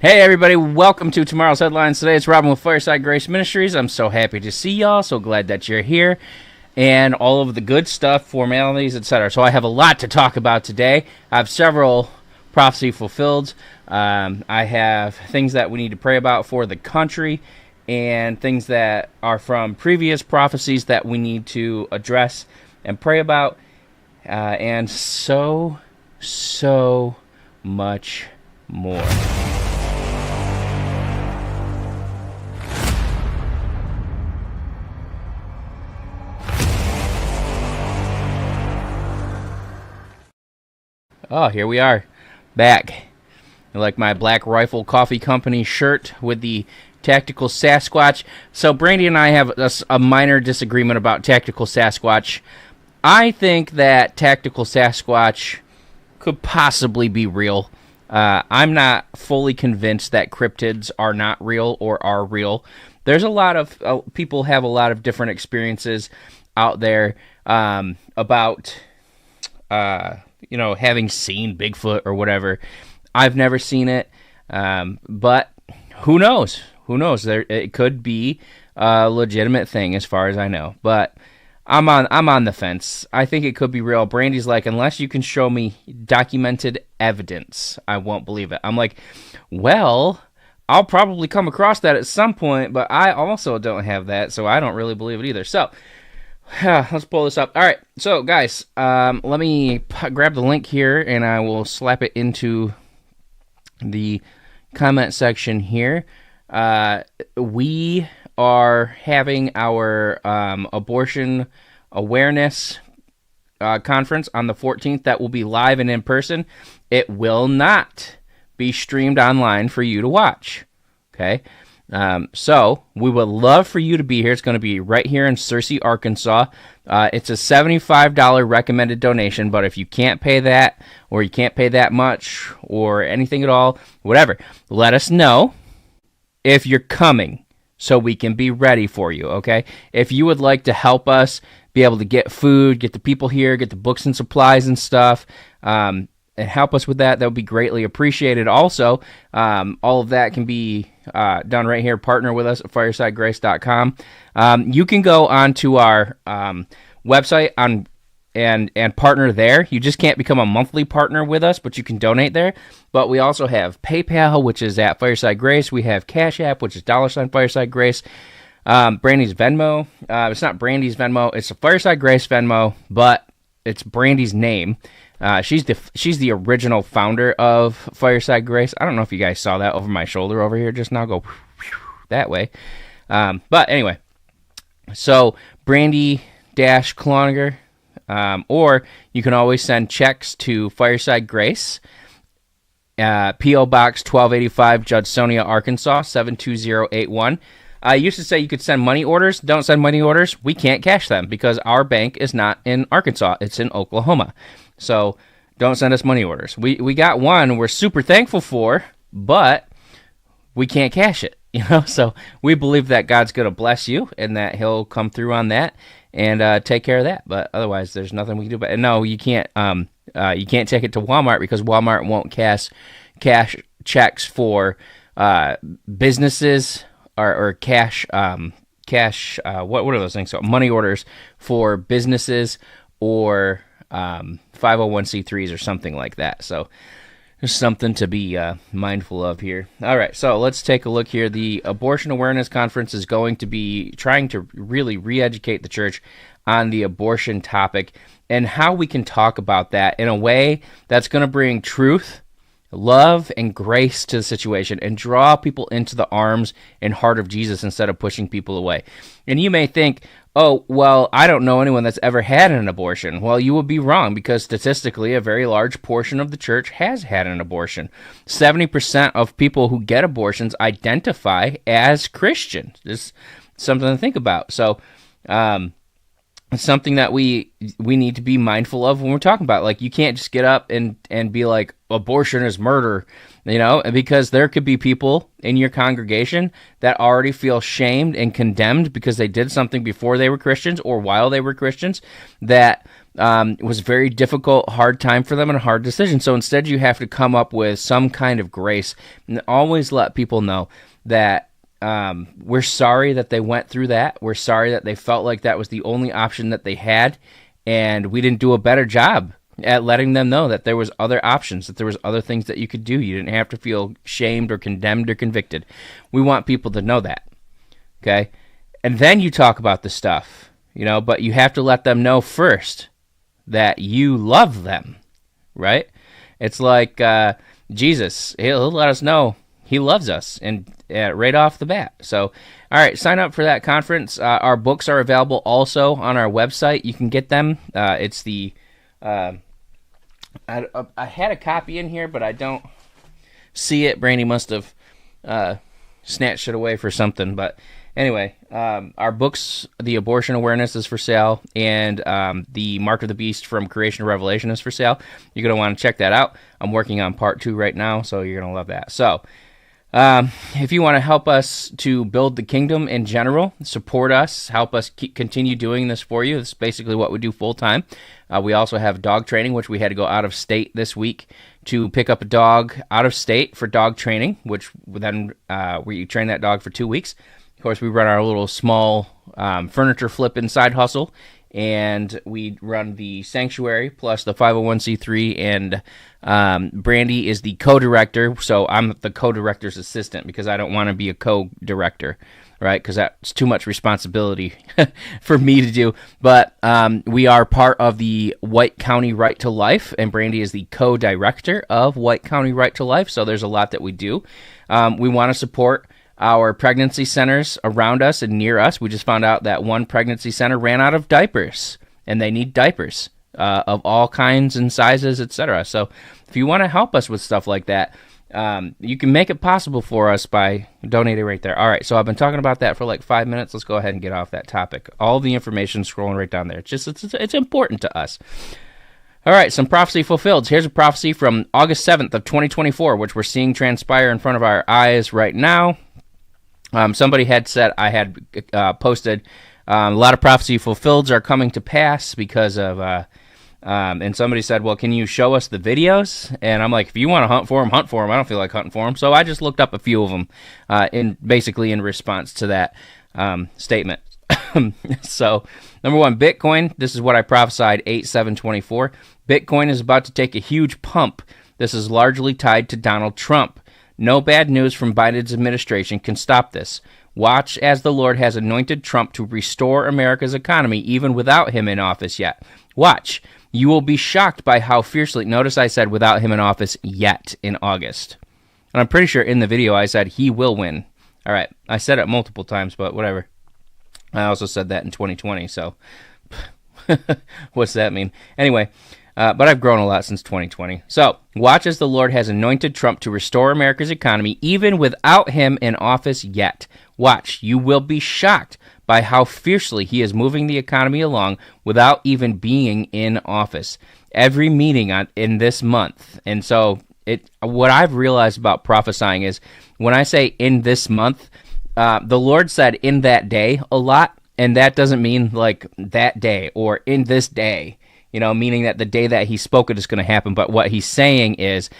Hey everybody, welcome to tomorrow's headlines. Today it's Robin with Fireside Grace Ministries. I'm so happy to see y'all, so glad that you're here, and all of the good stuff, formalities, etc. So I have a lot to talk about today. I have several prophecy fulfilled. I have things that we need to pray about for the country, and things that are from previous prophecies that we need to address and pray about, and so much more. Oh, here we are, back. I like my Black Rifle Coffee Company shirt with the Tactical Sasquatch. So Brandy and I have a minor disagreement about Tactical Sasquatch. I think that Tactical Sasquatch could possibly be real. I'm not fully convinced that cryptids are not real or are real. There's a lot of people have a lot of different experiences out there about having seen Bigfoot or whatever. I've never seen it, but who knows? Who knows? It could be a legitimate thing, as far as I know. But I'm on the fence. I think it could be real. Brandy's like, unless you can show me documented evidence, I won't believe it. I'm like, well, I'll probably come across that at some point, but I also don't have that, so I don't really believe it either. So let's pull this up. All right, so guys, let me grab the link here, and I will slap it into the comment section here. We are having our abortion awareness conference on the 14th. That will be live and in person. It will not be streamed online for you to watch. Okay? So we would love for you to be here. It's going to be right here in Searcy, Arkansas. It's a $75 recommended donation, but if you can't pay that, or you can't pay that much, or anything at all, whatever, let us know if you're coming so we can be ready for you, okay? If you would like to help us be able to get food, get the people here, get the books and supplies and stuff, and help us with that, that would be greatly appreciated. Also, all of that can be done right here. Partner with us at firesidegrace.com. You can go onto our website and partner there. You just can't become a monthly partner with us, but you can donate there. But we also have PayPal, which is at Fireside Grace. We have Cash App, which is $ Fireside Grace. Brandy's Venmo. It's not Brandy's Venmo. It's a Fireside Grace Venmo, but it's Brandy's name. She's the original founder of Fireside Grace. I don't know if you guys saw that over my shoulder over here just now. Go that way. But anyway, so Brandy-Cloninger. Or you can always send checks to Fireside Grace, P.O. Box 1285, Judsonia, Arkansas, 72081. I used to say you could send money orders. Don't send money orders. We can't cash them because our bank is not in Arkansas. It's in Oklahoma. So don't send us money orders. We got one we're super thankful for, but we can't cash it. So we believe that God's going to bless you and that he'll come through on that and take care of that. But otherwise, there's nothing we can do. But no, you can't. You can't take it to Walmart because Walmart won't cash checks for businesses or cash. What are those things? So money orders for businesses or 501c3s or something like that. So there's something to be mindful of here. All right, so let's take a look here. The Abortion Awareness Conference is going to be trying to really re-educate the church on the abortion topic and how we can talk about that in a way that's going to bring truth, love, and grace to the situation and draw people into the arms and heart of Jesus instead of pushing people away. And you may think, oh, well, I don't know anyone that's ever had an abortion. Well, you would be wrong because statistically a very large portion of the church has had an abortion. 70% of people who get abortions identify as Christians. It's something to think about. So it's something that we need to be mindful of when we're talking about. Like, you can't just get up and be like, abortion is murder, because there could be people in your congregation that already feel shamed and condemned because they did something before they were Christians or while they were Christians that it was a very difficult, hard time for them and a hard decision. So instead, you have to come up with some kind of grace and always let people know that we're sorry that they went through that. We're sorry that they felt like that was the only option that they had, and we didn't do a better job at letting them know that there was other options, that there was other things that you could do. You didn't have to feel shamed or condemned or convicted. We want people to know that, okay? And then you talk about the stuff, but you have to let them know first that you love them, right? It's like Jesus. He'll let us know he loves us, and right off the bat. So, all right, sign up for that conference. Our books are available also on our website. You can get them. It's the I had a copy in here, but I don't see it. Brandy must have snatched it away for something. But anyway, our books, The Abortion Awareness, is for sale, and the Mark of the Beast from Creation to Revelation is for sale. You're going to want to check that out. I'm working on part 2 right now, so you're going to love that. So, if you want to help us to build the kingdom in general, support us, help us continue doing this for you. This is basically what we do full time. We also have dog training, which we had to go out of state this week to pick up a dog out of state for dog training, which then we train that dog for 2 weeks. Of course, we run our little small furniture flipping side hustle, and we run the sanctuary plus the 501c3, and Brandy is the co-director, so I'm the co-director's assistant because I don't want to be a co-director, right? Because that's too much responsibility for me to do. But we are part of the White County Right to Life, and Brandy is the co-director of White County Right to Life, so there's a lot that we do. We want to support our pregnancy centers around us and near us. We just found out that one pregnancy center ran out of diapers, and they need diapers of all kinds and sizes, etc. So if you want to help us with stuff like that, you can make it possible for us by donating right there. All right, so I've been talking about that for like 5 minutes. Let's go ahead and get off that topic. All the information scrolling right down there. It's important to us. All right, some prophecy fulfilled. Here's a prophecy from August 7th of 2024, which we're seeing transpire in front of our eyes right now. Somebody had said I had posted a lot of prophecy fulfilleds are coming to pass because of, and somebody said, well, can you show us the videos? And I'm like, if you want to hunt for them, hunt for them. I don't feel like hunting for them. So I just looked up a few of them basically in response to that statement. So, number 1, Bitcoin. This is what I prophesied, 8/7/24. Bitcoin is about to take a huge pump. This is largely tied to Donald Trump. No bad news from Biden's administration can stop this. Watch as the Lord has anointed Trump to restore America's economy even without him in office yet. Watch. You will be shocked by how fiercely... Notice I said without him in office yet in August. And I'm pretty sure in the video I said he will win. All right. I said it multiple times, but whatever. I also said that in 2020, so... What's that mean? Anyway... but I've grown a lot since 2020. So, watch as the Lord has anointed Trump to restore America's economy even without him in office yet. Watch. You will be shocked by how fiercely he is moving the economy along without even being in office. Every meeting in this month. And so, what I've realized about prophesying is when I say in this month, the Lord said in that day a lot, and that doesn't mean like that day or in this day. Meaning that the day that he spoke it is going to happen. But what he's saying is,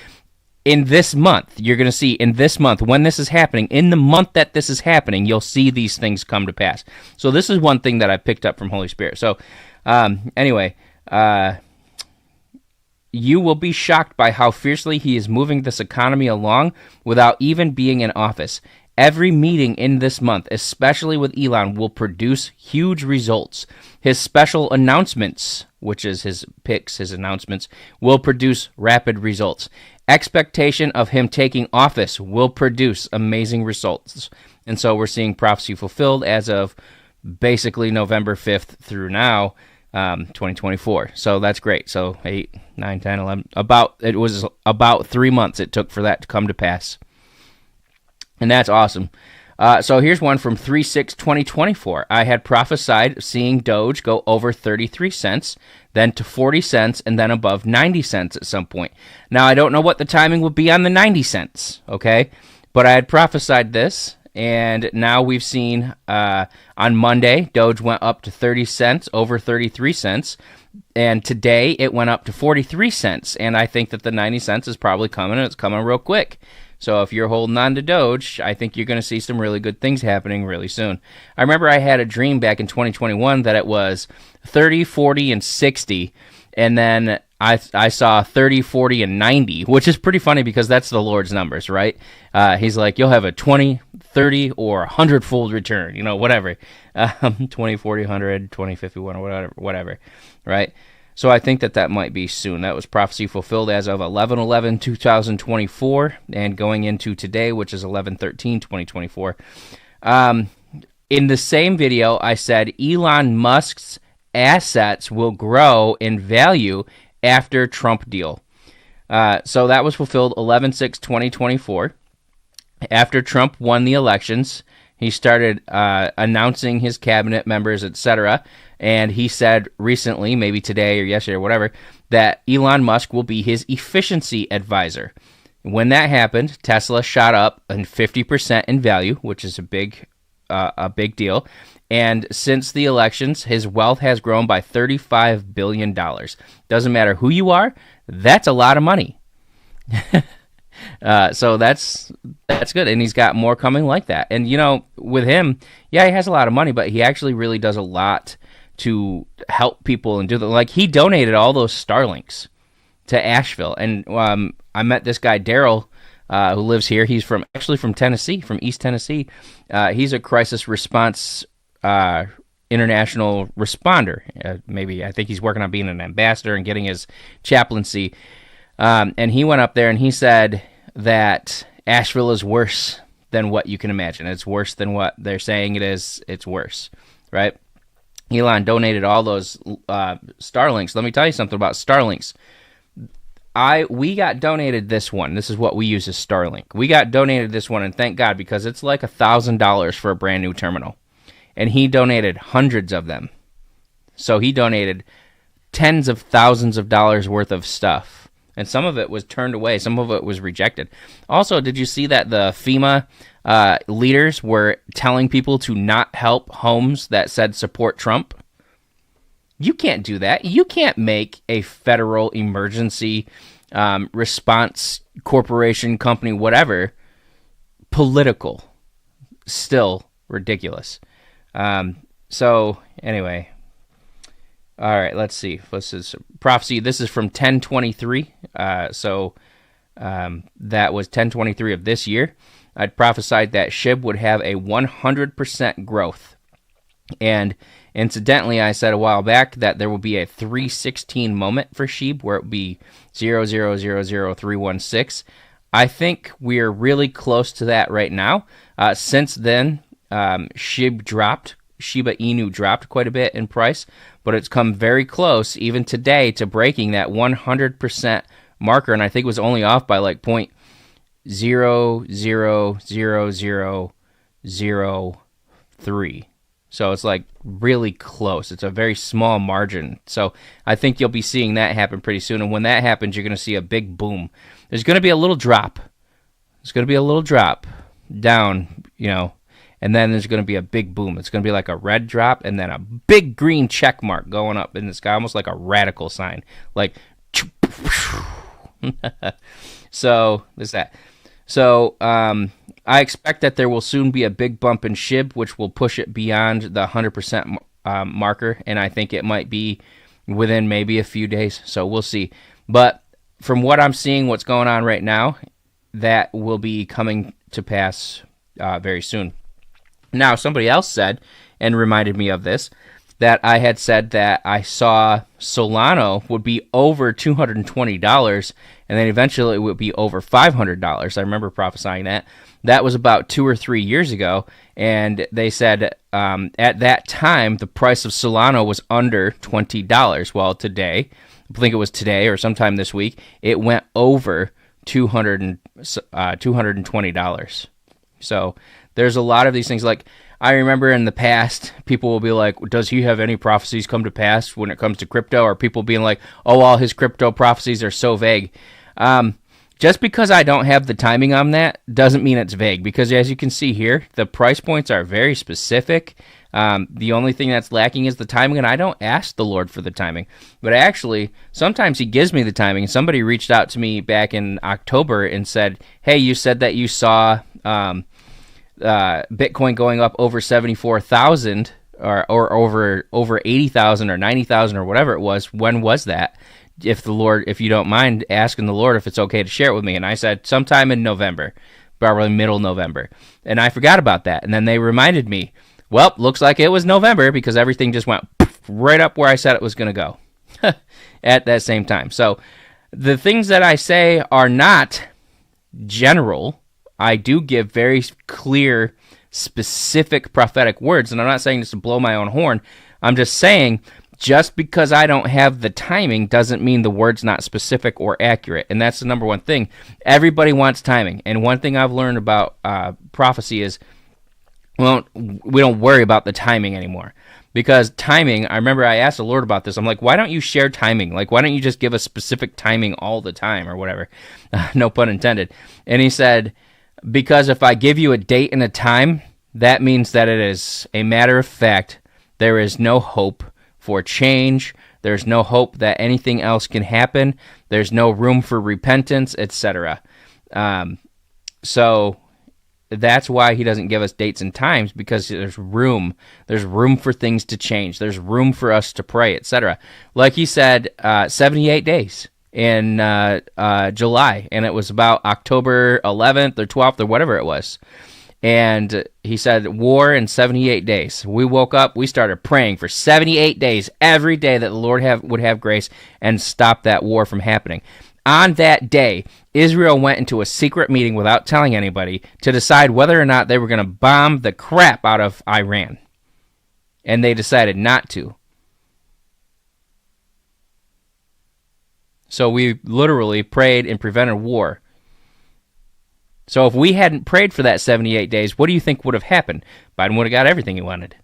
in this month, you're going to see, in this month, when this is happening, in the month that this is happening, you'll see these things come to pass. So this is one thing that I picked up from Holy Spirit. So anyway, you will be shocked by how fiercely he is moving this economy along without even being in office. Every meeting in this month, especially with Elon, will produce huge results. His special announcements, which is his picks, his announcements, will produce rapid results. Expectation of him taking office will produce amazing results. And so we're seeing prophecy fulfilled as of basically November 5th through now, 2024. So that's great. So 8, 9, 10, 11, it was about 3 months it took for that to come to pass. And that's awesome. So here's one from 3/6/2024. I had prophesied seeing Doge go over 33 cents, then to 40 cents, and then above 90 cents at some point. Now, I don't know what the timing would be on the 90 cents, okay? But I had prophesied this, and now we've seen on Monday, Doge went up to 30 cents, over 33 cents, and today it went up to 43 cents, and I think that the 90 cents is probably coming, and it's coming real quick. So if you're holding on to Doge, I think you're going to see some really good things happening really soon. I remember I had a dream back in 2021 that it was 30, 40, and 60, and then I saw 30, 40, and 90, which is pretty funny because that's the Lord's numbers, right? He's like, you'll have a 20, 30, or 100-fold return, whatever. 20, 40, 100, 20, 51, or whatever, right? So I think that might be soon. That was prophecy fulfilled as of 11/11/2024, and going into today, which is 11/13/2024. In the same video, I said Elon Musk's assets will grow in value after Trump deal. So that was fulfilled 11/6/2024. After Trump won the elections, he started announcing his cabinet members, etc., and he said recently, maybe today or yesterday or whatever, that Elon Musk will be his efficiency advisor. When that happened, Tesla shot up 50% in value, which is a big deal. And since the elections, his wealth has grown by $35 billion. Doesn't matter who you are, that's a lot of money. So that's good, and he's got more coming like that. And with him, yeah, he has a lot of money, but he actually really does a lot to help people and like he donated all those Starlinks to Asheville. And I met this guy Daryl who lives here. He's actually from Tennessee, from East Tennessee. He's a crisis response international responder. Maybe I think he's working on being an ambassador and getting his chaplaincy. And he went up there and he said that Asheville is worse than what you can imagine. It's worse than what they're saying it is. It's worse, right? Elon donated all those Starlinks. Let me tell you something about Starlinks. We got donated this one. This is what we use as Starlink. We got donated this one, and thank God, because it's like $1,000 for a brand new terminal. And he donated hundreds of them. So he donated tens of thousands of dollars worth of stuff. And some of it was turned away. Some of it was rejected. Also, did you see that the FEMA leaders were telling people to not help homes that said support Trump? You can't do that. You can't make a federal emergency response corporation, company, whatever, political. Still ridiculous. So, anyway. All right, let's see. This is prophecy. This is from 1023. So that was 1023 of this year. I'd prophesied that SHIB would have a 100% growth. And incidentally, I said a while back that there will be a 316 moment for SHIB, where it would be 0.0000316. I think we're really close to that right now. Since then, SHIB dropped. Shiba Inu dropped quite a bit in price, but it's come very close, even today, to breaking that 100% marker, and I think it was only off by like 0.00003. So it's like really close. It's a very small margin. So I think you'll be seeing that happen pretty soon, and when that happens, you're going to see a big boom. There's going to be a little drop. There's going to be a little drop down, and then there's going to be a big boom. It's going to be like a red drop and then a big green check mark going up in the sky, almost like a radical sign. Like, so there's that. So I expect that there will soon be a big bump in SHIB, which will push it beyond the 100% marker, and I think it might be within maybe a few days. So we'll see. But from what I'm seeing, what's going on right now, that will be coming to pass very soon. Now, somebody else said, and reminded me of this, that I had said that I saw Solana would be over $220, and then eventually it would be over $500. I remember prophesying that. That was about 2 or 3 years ago, and they said at that time the price of Solana was under $20. Well, today, I think it was today or sometime this week, it went over $220. So there's a lot of these things. Like, I remember in the past, people will be like, does he have any prophecies come to pass when it comes to crypto? Or people being like, oh, all his crypto prophecies are so vague. just because I don't have the timing on that doesn't mean it's vague, because as you can see here, the price points are very specific. The only thing that's lacking is the timing, and I don't ask the Lord for the timing. But actually, sometimes he gives me the timing. Somebody reached out to me back in October and said, hey, you said that you saw Bitcoin going up over 74,000 or over 80,000 or 90,000 or whatever it was. When was that? If you don't mind asking the Lord if it's okay to share it with me. And I said sometime in November, probably middle November. And I forgot about that. And then they reminded me, well, looks like it was November, because everything just went right up where I said it was going to go at that same time. So the things that I say are not general. I do give very clear, specific prophetic words. And I'm not saying this to blow my own horn. I'm just saying, just because I don't have the timing doesn't mean the word's not specific or accurate. And that's the number one thing. Everybody wants timing. And one thing I've learned about prophecy is we don't worry about the timing anymore. Because timing, I remember I asked the Lord about this. I'm like, why don't you share timing? Like, why don't you just give a specific timing all the time or whatever? No pun intended. And he said, because if I give you a date and a time, that means that it is a matter of fact. There is no hope for change. There's no hope that anything else can happen. There's no room for repentance, etc. So that's why he doesn't give us dates and times, because there's room. There's room for things to change. There's room for us to pray, etc. Like he said, 78 days in July, and it was about October 11th or 12th or whatever it was. And he said, war in 78 days. We woke up, we started praying for 78 days every day that the Lord would have grace and stop that war from happening. On that day, Israel went into a secret meeting without telling anybody to decide whether or not they were going to bomb the crap out of Iran. And they decided not to. So we literally prayed and prevented war. So if we hadn't prayed for that 78 days, what do you think would have happened? Biden would have got everything he wanted.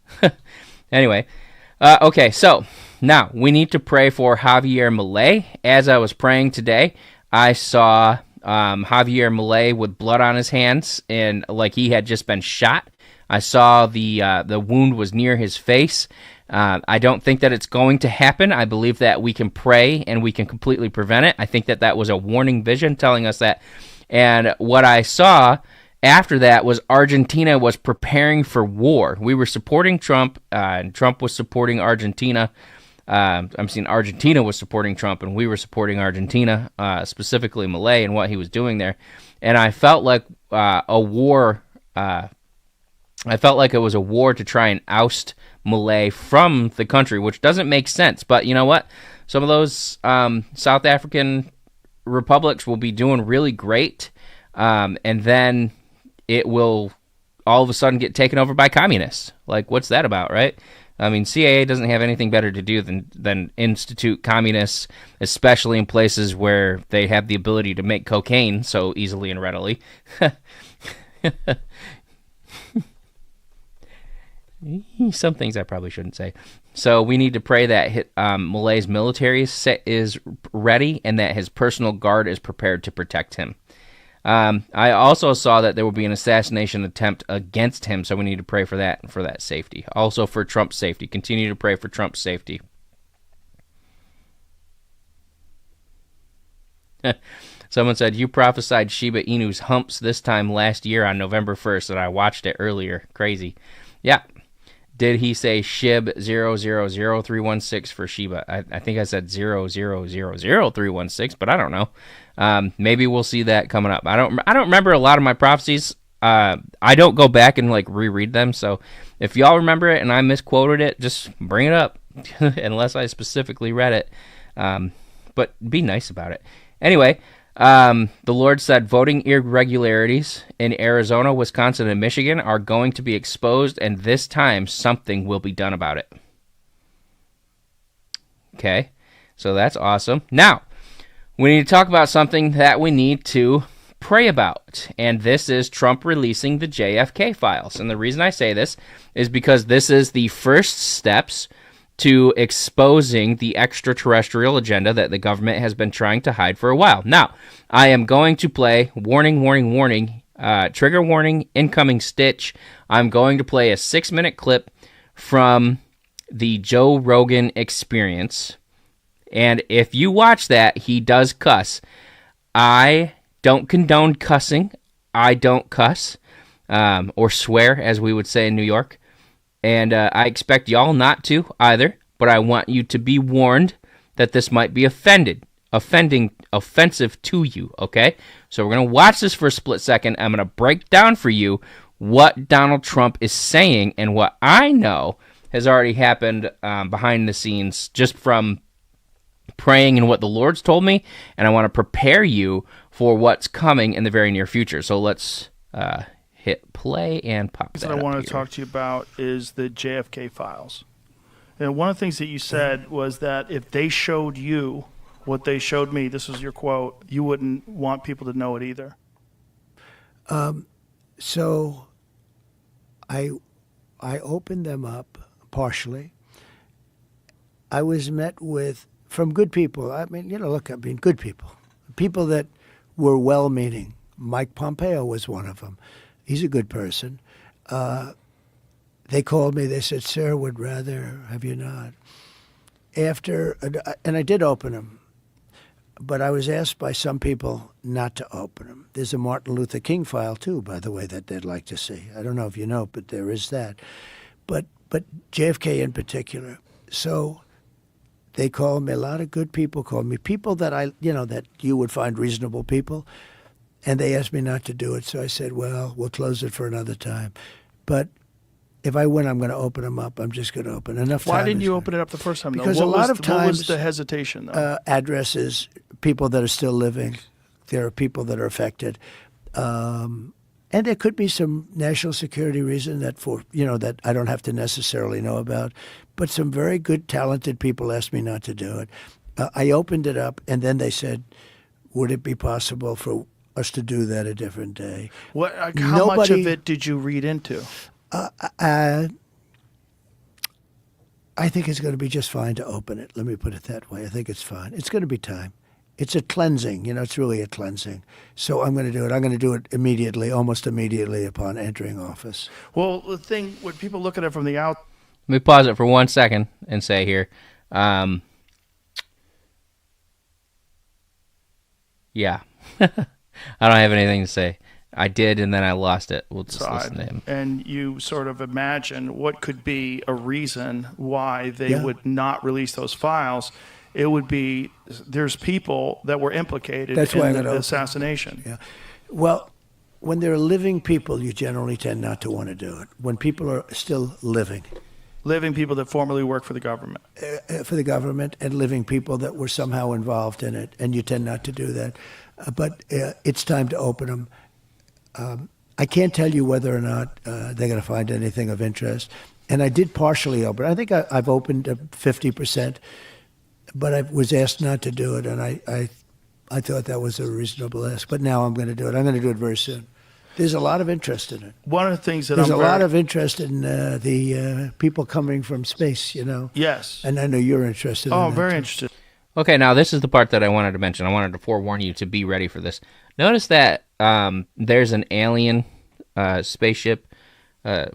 Anyway, okay, so now we need to pray for Javier Milei. As I was praying today, I saw Javier Milei with blood on his hands, and like he had just been shot. I saw the wound was near his face. I don't think that it's going to happen. I believe that we can pray and we can completely prevent it. I think that was a warning vision telling us that. And what I saw after that was Argentina was preparing for war. We were supporting Trump, and Trump was supporting Argentina. Argentina was supporting Trump, and we were supporting Argentina, specifically Milei and what he was doing there. And I felt like a war. I felt like it was a war to try and oust Milei from the country, which doesn't make sense. But you know what? Some of those South African republics will be doing really great, and then it will all of a sudden get taken over by communists. Like, what's that about, right? I mean, CIA doesn't have anything better to do than institute communists, especially in places where they have the ability to make cocaine so easily and readily. Some things I probably shouldn't say. So we need to pray that Malay's military is ready and that his personal guard is prepared to protect him. I also saw that there will be an assassination attempt against him, so we need to pray for that and for that safety. Also for Trump's safety. Continue to pray for Trump's safety. Someone said, you prophesied Shiba Inu's humps this time last year on November 1st, and I watched it earlier. Crazy. Yeah. Did he say SHIB 000316 for Shiba? I think I said 0000316, but I don't know. Maybe we'll see that coming up. I don't remember a lot of my prophecies. I don't go back and like reread them. So if y'all remember it and I misquoted it, just bring it up, unless I specifically read it. But be nice about it. Anyway. The Lord said voting irregularities in Arizona, Wisconsin, and Michigan are going to be exposed, and this time something will be done about it. Okay, so that's awesome. Now, we need to talk about something that we need to pray about, and this is Trump releasing the JFK files. And the reason I say this is because this is the first steps to exposing the extraterrestrial agenda that the government has been trying to hide for a while. Now, I am going to play warning, warning, warning, trigger warning, incoming stitch. I'm going to play a 6-minute clip from the Joe Rogan Experience. And if you watch that, he does cuss. I don't condone cussing. I don't cuss, or swear, as we would say in New York. And I expect y'all not to either, but I want you to be warned that this might be offensive to you, okay? So we're going to watch this for a split second. I'm going to break down for you what Donald Trump is saying and what I know has already happened behind the scenes just from praying and what the Lord's told me, and I want to prepare you for what's coming in the very near future. So let's hit play and pop that up. What I want here to talk to you about is the JFK files. And one of the things that you said was that if they showed you what they showed me, this was your quote, you wouldn't want people to know it either. So I opened them up partially. I was met with, from good people, good people. People that were well-meaning. Mike Pompeo was one of them. He's a good person. They called me. They said, "Sir, would rather have you not." And I did open them, but I was asked by some people not to open them. There's a Martin Luther King file too, by the way, that they'd like to see. I don't know if you know, but there is that. But JFK in particular. So they called me. A lot of good people called me. People that that you would find reasonable people. And they asked me not to do it, so I said, well, we'll close it for another time. But if I win, I'm going to open them up. I'm just going to open enough time. Why didn't you open it up the first time? Because a lot of times, what was the hesitation, though? Addresses, people that are still living. There are people that are affected. And there could be some national security reason that I don't have to necessarily know about. But some very good, talented people asked me not to do it. I opened it up, and then they said, would it be possible for us to do that a different day? How much of it did you read into? I think it's going to be just fine to open it. Let me put it that way. I think it's fine. It's going to be time. It's a cleansing. It's really a cleansing. So I'm going to do it. I'm going to do it immediately, almost immediately upon entering office. Well, the thing, when people look at it from the out... Let me pause it for 1 second and say here. Yeah. I don't have anything to say. I did, and then I lost it. We'll just listen to him. And you sort of imagine what could be a reason why they would not release those files. It would be there's people that were implicated in the assassination. Yeah. Well, when there are living people, you generally tend not to want to do it. When people are still living. Living people that formerly worked for the government. For the government, and living people that were somehow involved in it, and you tend not to do that. But it's time to open them. I can't tell you whether or not they're going to find anything of interest. And I did partially open. I think I've opened 50%, but I was asked not to do it, and I thought that was a reasonable ask. But now I'm going to do it. I'm going to do it very soon. There's a lot of interest in it. One of the things that there's a lot of interest in the people coming from space, Yes. And I know you're interested in that. Oh, very interested. Okay, now this is the part that I wanted to mention. I wanted to forewarn you to be ready for this. Notice that there's an alien spaceship,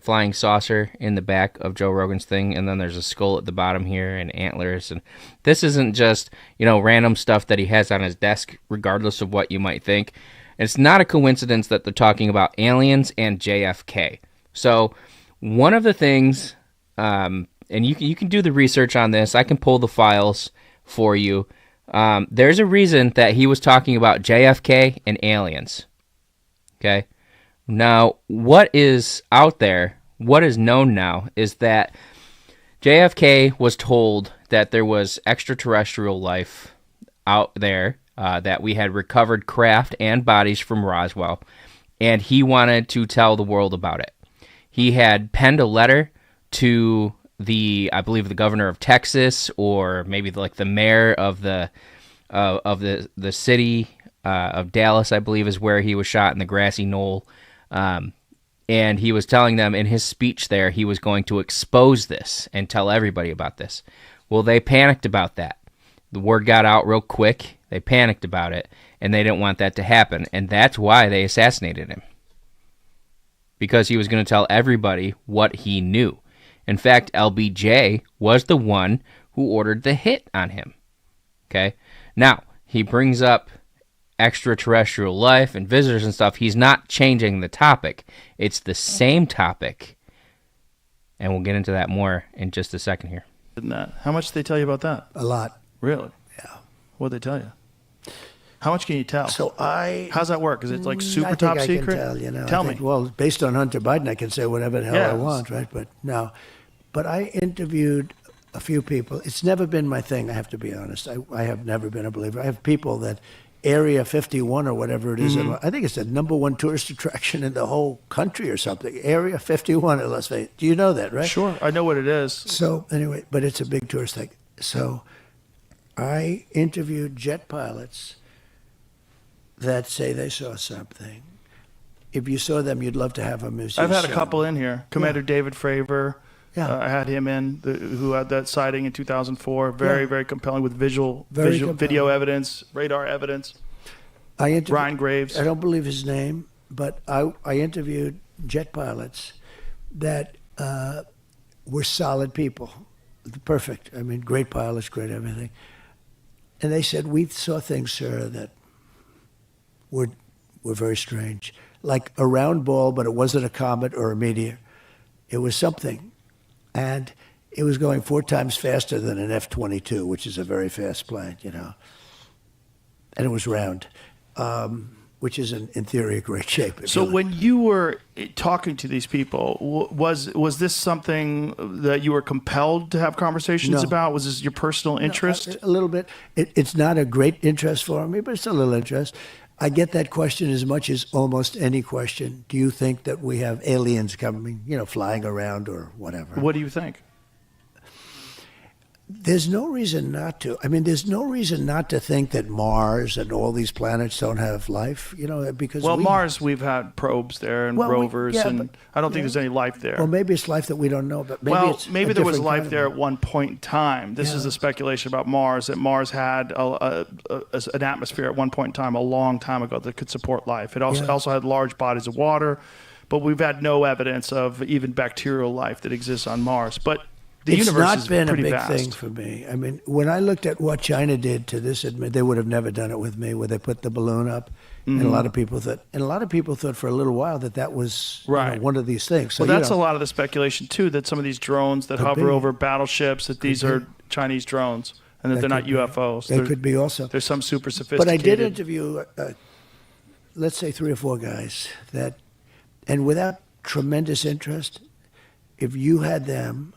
flying saucer in the back of Joe Rogan's thing, and then there's a skull at the bottom here and antlers. And this isn't just, random stuff that he has on his desk, regardless of what you might think. It's not a coincidence that they're talking about aliens and JFK. So one of the things, and you can do the research on this. I can pull the files for you. There's a reason that he was talking about JFK and aliens. Okay? Now, what is out there, what is known now, is that JFK was told that there was extraterrestrial life out there, that we had recovered craft and bodies from Roswell, and he wanted to tell the world about it. He had penned a letter to I believe the governor of Texas, or maybe like the mayor of the city of Dallas, I believe is where he was shot in the grassy knoll. And he was telling them in his speech there, he was going to expose this and tell everybody about this. Well, they panicked about that. The word got out real quick. They panicked about it, and they didn't want that to happen. And that's why they assassinated him. Because he was going to tell everybody what he knew. In fact, LBJ was the one who ordered the hit on him. Okay? Now, he brings up extraterrestrial life and visitors and stuff. He's not changing the topic. It's the same topic. And we'll get into that more in just a second here. How much did they tell you about that? A lot. Really? Yeah. What did they tell you? How much can you tell? So how's that work? Is it like super I top think secret? I can tell, Tell me. Well, based on Hunter Biden, I can say whatever the hell I want, right? But I interviewed a few people. It's never been my thing, I have to be honest. I have never been a believer. I have people that Area 51 or whatever it is. I think it's the number one tourist attraction in the whole country or something. Area 51 in Las Vegas. Do you know that, right? Sure, I know what it is. So anyway, but it's a big tourist thing. So I interviewed jet pilots that say they saw something. If you saw them, you'd love to have them as I've had a couple in here. Commander David Fravor. Yeah. I had him in, who had that sighting in 2004. Very compelling with video evidence, radar evidence. Brian Graves. I don't believe his name, but I interviewed jet pilots that were solid people. Perfect. I mean, great pilots, great everything. And they said, we saw things, sir, that were very strange. Like a round ball, but it wasn't a comet or a meteor. It was something. And it was going 4 times faster than an F-22, which is a very fast plane, you know. And it was round, which is, in theory, a great shape. So when you were talking to these people, was this something that you were compelled to have conversations about? Was this your personal interest? No, a little bit. It's not a great interest for me, but it's a little interest. I get that question as much as almost any question. Do you think that we have aliens coming, flying around or whatever? What do you think? There's no reason not to. I mean, there's no reason not to think that Mars and all these planets don't have life, because Mars, we've had probes there and rovers, and I don't think there's any life there. Well, maybe it's life that we don't know, but maybe there was life there at one point in time. This is the speculation about Mars, that Mars had an atmosphere at one point in time, a long time ago, that could support life. It also had large bodies of water, but we've had no evidence of even bacterial life that exists on Mars. But the universe is pretty vast. It's not been a big thing for me. I mean, when I looked at what China did to this, they would have never done it with me, where they put the balloon up, and a lot of people thought for a little while that was one of these things. So, that's a lot of the speculation too, that some of these drones that hover over battleships, that these are Chinese drones, and that they're not UFOs. They could be also. There's some super sophisticated. But I did interview, let's say 3 or 4 guys and without tremendous interest, if you had them,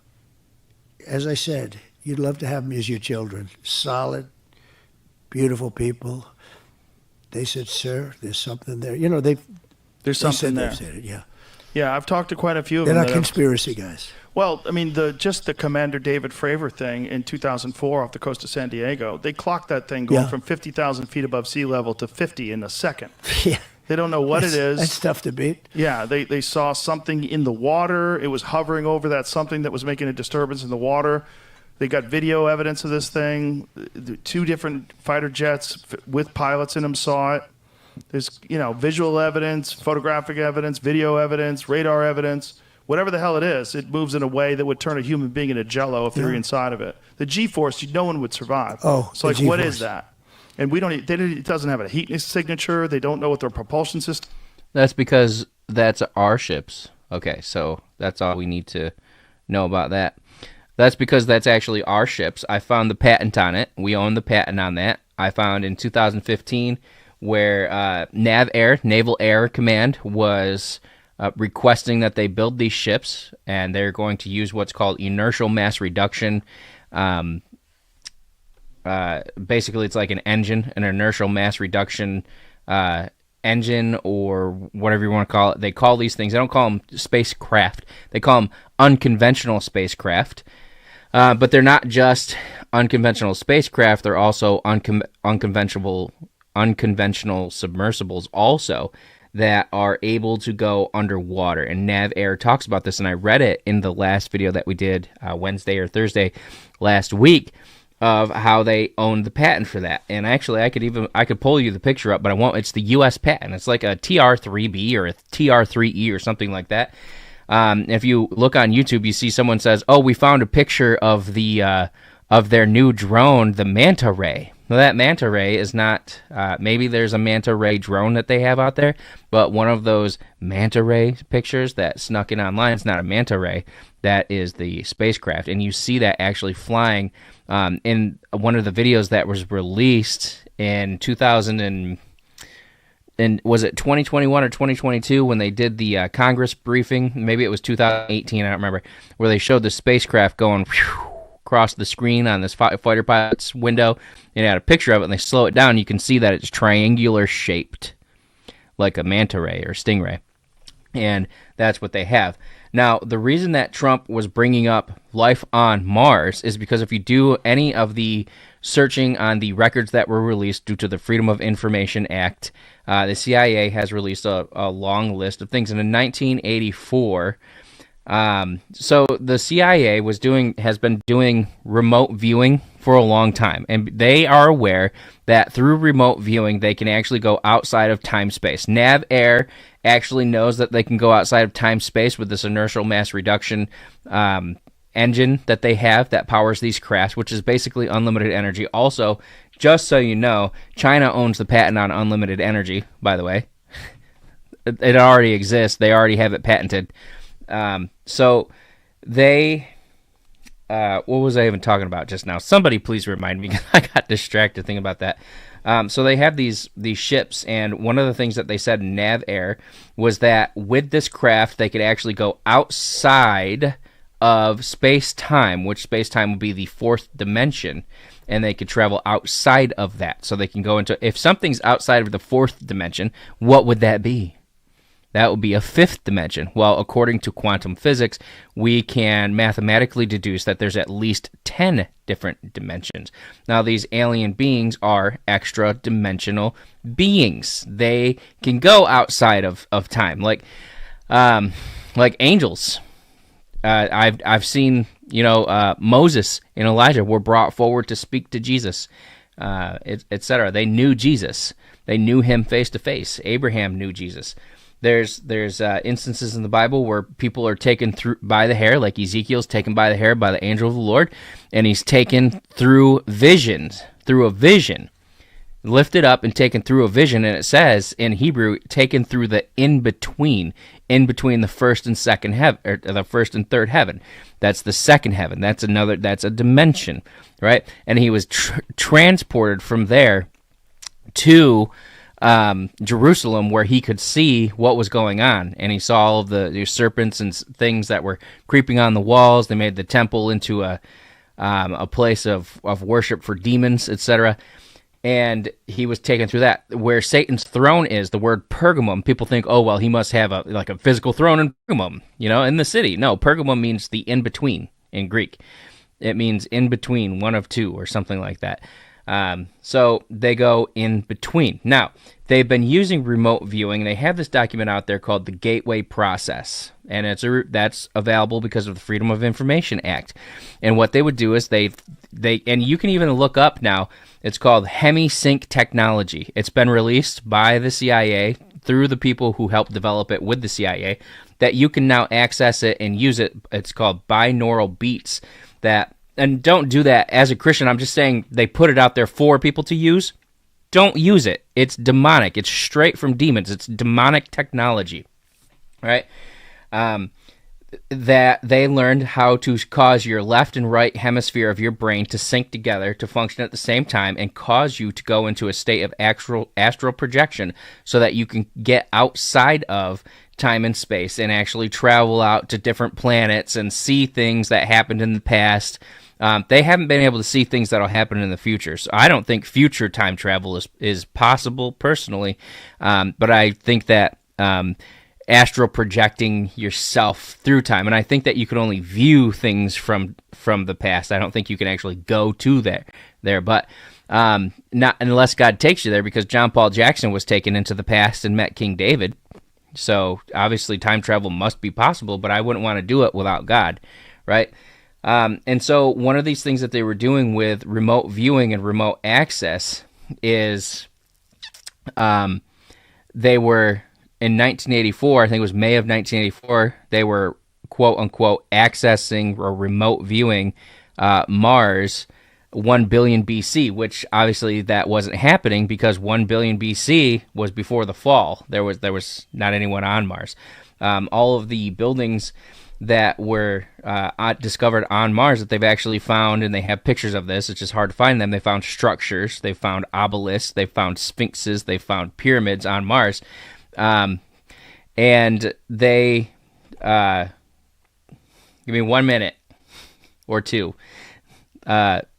as I said, you'd love to have them as your children. Solid, beautiful people. They said, sir, there's something there. There's something there. Said it, yeah. Yeah, I've talked to quite a few of them. They're not conspiracy guys. Well, I mean, the Commander David Fravor thing in 2004 off the coast of San Diego, they clocked that thing going from 50,000 feet above sea level to 50 in a second. Yeah. They don't know what it is. That's tough to beat. Yeah, they saw something in the water. It was hovering over that something that was making a disturbance in the water. They got video evidence of this thing. 2 different fighter jets with pilots in them saw it. There's, visual evidence, photographic evidence, video evidence, radar evidence. Whatever the hell it is, it moves in a way that would turn a human being into jello if they were inside of it. The G-force, no one would survive. Oh, so what is that? And it doesn't have a heat signature. They don't know what their propulsion system. That's because that's our ships. Okay, so that's all we need to know about that. That's because that's actually our ships. I found the patent on it. We own the patent on that. I found in 2015 where Naval Air Command was requesting that they build these ships, and they're going to use what's called inertial mass reduction. Basically, it's like an engine, an inertial mass reduction engine, or whatever you want to call it. They call these things, they don't call them spacecraft. They call them unconventional spacecraft. But they're not just unconventional spacecraft. They're also unconventional submersibles also that are able to go underwater. And NavAir talks about this, and I read it in the last video that we did Wednesday or Thursday last week, of how they own the patent for that. And actually, I could pull you the picture up, but I won't. It's the U.S. patent. It's like a TR3B or a TR3E or something like that. If you look on YouTube, you see someone says, "Oh, we found a picture of the of their new drone, the Manta Ray." Well, that Manta Ray is not. Maybe there's a Manta Ray drone that they have out there, but one of those Manta Ray pictures that snuck in online, it's not a Manta Ray. That is the spacecraft, and you see that actually flying in one of the videos that was released in 2000 and was it 2021 or 2022 when they did the Congress briefing? Maybe it was 2018, I don't remember, where they showed the spacecraft going across the screen on this fighter pilot's window, and they had a picture of it, and they slow it down. You can see that it's triangular shaped, like a manta ray or stingray, and that's what they have. Now, the reason that Trump was bringing up life on Mars is because if you do any of the searching on the records that were released due to the Freedom of Information Act, the CIA has released a long list of things. And in 1984, so the CIA has been doing remote viewing for a long time, and they are aware that through remote viewing they can actually go outside of time-space. NavAir actually knows that they can go outside of time-space with this inertial mass reduction engine that they have that powers these crafts, which is basically unlimited energy. Also, just so you know, China owns the patent on unlimited energy, by the way. It already exists. They already have it patented. So they, what was I even talking about just now? Somebody please remind me, because I got distracted thinking about that. So they have these ships, and one of the things that they said in NavAir was that with this craft, they could actually go outside of space-time, which space-time would be the fourth dimension, and they could travel outside of that. So they can go into, if something's outside of the fourth dimension, what would that be? That would be a fifth dimension. Well, according to quantum physics, we can mathematically deduce that there's at least 10 different dimensions. Now, these alien beings are extra-dimensional beings. They can go outside of time, like angels. I've seen, Moses and Elijah were brought forward to speak to Jesus, etc. They knew Jesus. They knew him face to face. Abraham knew Jesus. There's instances in the Bible where people are taken through by the hair, like Ezekiel's taken by the hair by the angel of the Lord, and he's taken through a vision, lifted up and taken through a vision, and it says in Hebrew, taken through the in between the first and second heaven, or the first and third heaven. That's the second heaven. That's a dimension, right? And he was transported from there to Jerusalem, where he could see what was going on, and he saw all of the serpents and things that were creeping on the walls. They made the temple into a place of worship for demons, etc. And he was taken through that. Where Satan's throne is, the word Pergamum, people think, oh, well, he must have a physical throne in Pergamum, in the city. No, Pergamum means the in-between in Greek. It means in between, one of two, or something like that. So they go in between. Now, they've been using remote viewing. They have this document out there called the Gateway Process, and that's available because of the Freedom of Information Act. And what they would do is they and you can even look up now. It's called HemiSync technology. It's been released by the CIA through the people who helped develop it with the CIA, that you can now access it and use it. It's called binaural beats. And don't do that as a Christian. I'm just saying they put it out there for people to use. Don't use it. It's demonic. It's straight from demons. It's demonic technology, right? That they learned how to cause your left and right hemisphere of your brain to sync together, to function at the same time, and cause you to go into a state of astral projection so that you can get outside of time and space and actually travel out to different planets and see things that happened in the past. They haven't been able to see things that will happen in the future. So I don't think future time travel is possible personally, but I think that astral projecting yourself through time, and I think that you can only view things from the past. I don't think you can actually go to there, but not unless God takes you there, because John Paul Jackson was taken into the past and met King David. So obviously time travel must be possible, but I wouldn't want to do it without God, right? And so one of these things that they were doing with remote viewing and remote access is they were, in 1984, I think it was May of 1984, they were, quote unquote, accessing or remote viewing Mars 1 billion BC, which obviously that wasn't happening because 1 billion BC was before the fall. There was not anyone on Mars. All of the buildings that were discovered on Mars that they've actually found, and they have pictures of this, it's just hard to find them. They found structures, they found obelisks, they found sphinxes, they found pyramids on Mars. And they, give me 1 minute or two.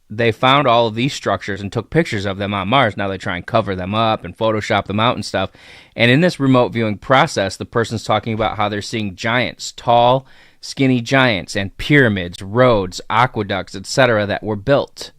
They found all of these structures and took pictures of them on Mars. Now they try and cover them up and Photoshop them out and stuff. And in this remote viewing process, the person's talking about how they're seeing giants, tall, skinny giants, and pyramids, roads, aqueducts, etc. that were built.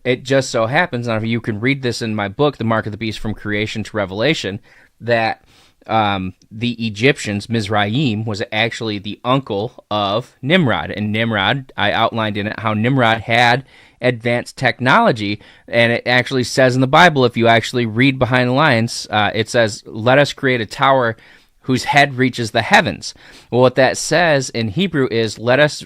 It just so happens, now you can read this in my book, The Mark of the Beast from Creation to Revelation, that the Egyptians, Mizraim, was actually the uncle of Nimrod. And Nimrod, I outlined in it how Nimrod had advanced technology, and it actually says in the Bible, if you actually read behind the lines, it says, let us create a tower whose head reaches the heavens. Well, what that says in Hebrew is, let us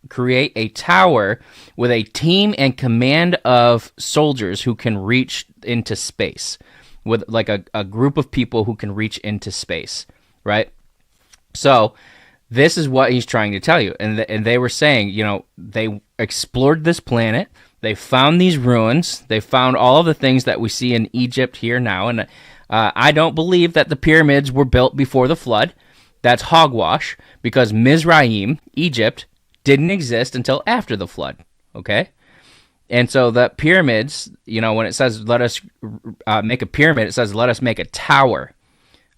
create a tower with a team and command of soldiers who can reach into space, with like a group of people who can reach into space, right? So this is what he's trying to tell you. And they were saying, you know, they explored this planet, they found these ruins, they found all of the things that we see in Egypt here now. And I don't believe that the pyramids were built before the flood. That's hogwash, because Mizraim, Egypt, didn't exist until after the flood, okay? And so the pyramids, you know, when it says let us make a pyramid, it says let us make a tower.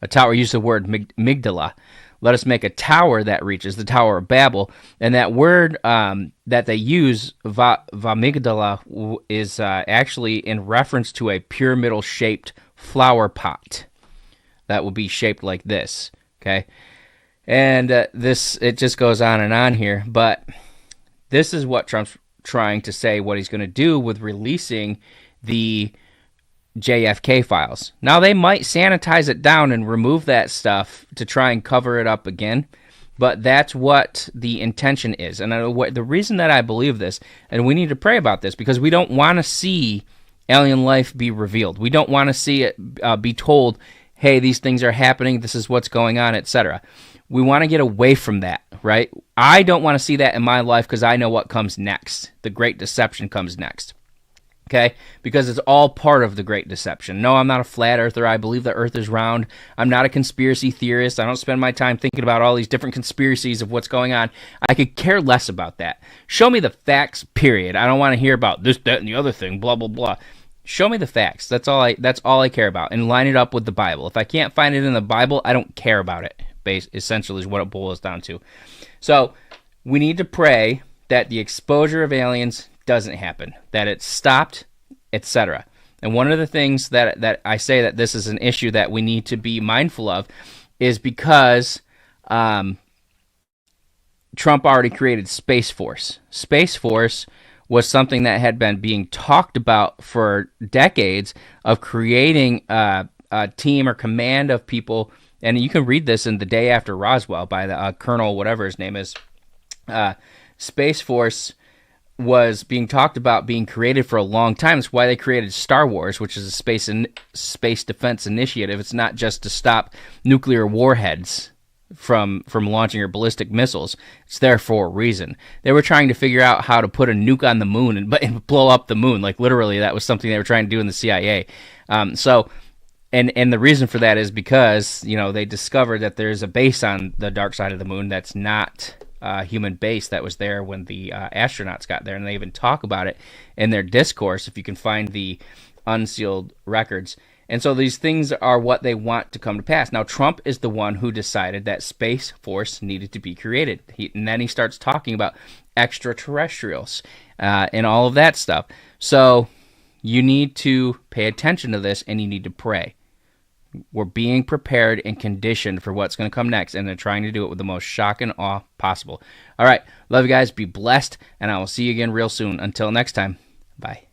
A tower, use the word migdala. Let us make a tower that reaches the Tower of Babel. And that word that they use, vamigdala, is actually in reference to a pyramidal-shaped flower pot that would be shaped like this, okay? And it just goes on and on here. But this is what Trump's trying to say what he's going to do with releasing the JFK files. Now, they might sanitize it down and remove that stuff to try and cover it up again, but that's what the intention is. And the reason that I believe this, and we need to pray about this, because we don't want to see alien life be revealed. We don't want to see it be told, hey, these things are happening, this is what's going on, etc. We want to get away from that, right? I don't want to see that in my life because I know what comes next. The Great Deception comes next. Okay? Because it's all part of the Great Deception. No, I'm not a flat earther. I believe the earth is round. I'm not a conspiracy theorist. I don't spend my time thinking about all these different conspiracies of what's going on. I could care less about that. Show me the facts, period. I don't want to hear about this, that, and the other thing, blah, blah, blah. Show me the facts. That's all I care about. And line it up with the Bible. If I can't find it in the Bible, I don't care about it. Essentially is what it boils down to. So we need to pray that the exposure of aliens doesn't happen, that it's stopped, etc. And one of the things that I say that this is an issue that we need to be mindful of is because Trump already created Space Force. Space Force was something that had been being talked about for decades, of creating a team or command of people. And you can read this in The Day After Roswell by the Colonel, whatever his name is. Space Force was being talked about being created for a long time. That's why they created Star Wars, which is a space defense initiative. It's not just to stop nuclear warheads from launching your ballistic missiles. It's there for a reason. They were trying to figure out how to put a nuke on the moon and blow up the moon. Like, literally, that was something they were trying to do in the CIA. And the reason for that is because, you know, they discovered that there's a base on the dark side of the moon that's not a human base that was there when the astronauts got there. And they even talk about it in their discourse, if you can find the unsealed records. And so these things are what they want to come to pass. Now, Trump is the one who decided that Space Force needed to be created. And then he starts talking about extraterrestrials and all of that stuff. So you need to pay attention to this, and you need to pray. We're being prepared and conditioned for what's going to come next, and they're trying to do it with the most shock and awe possible. All right. Love you guys. Be blessed, and I will see you again real soon. Until next time, bye.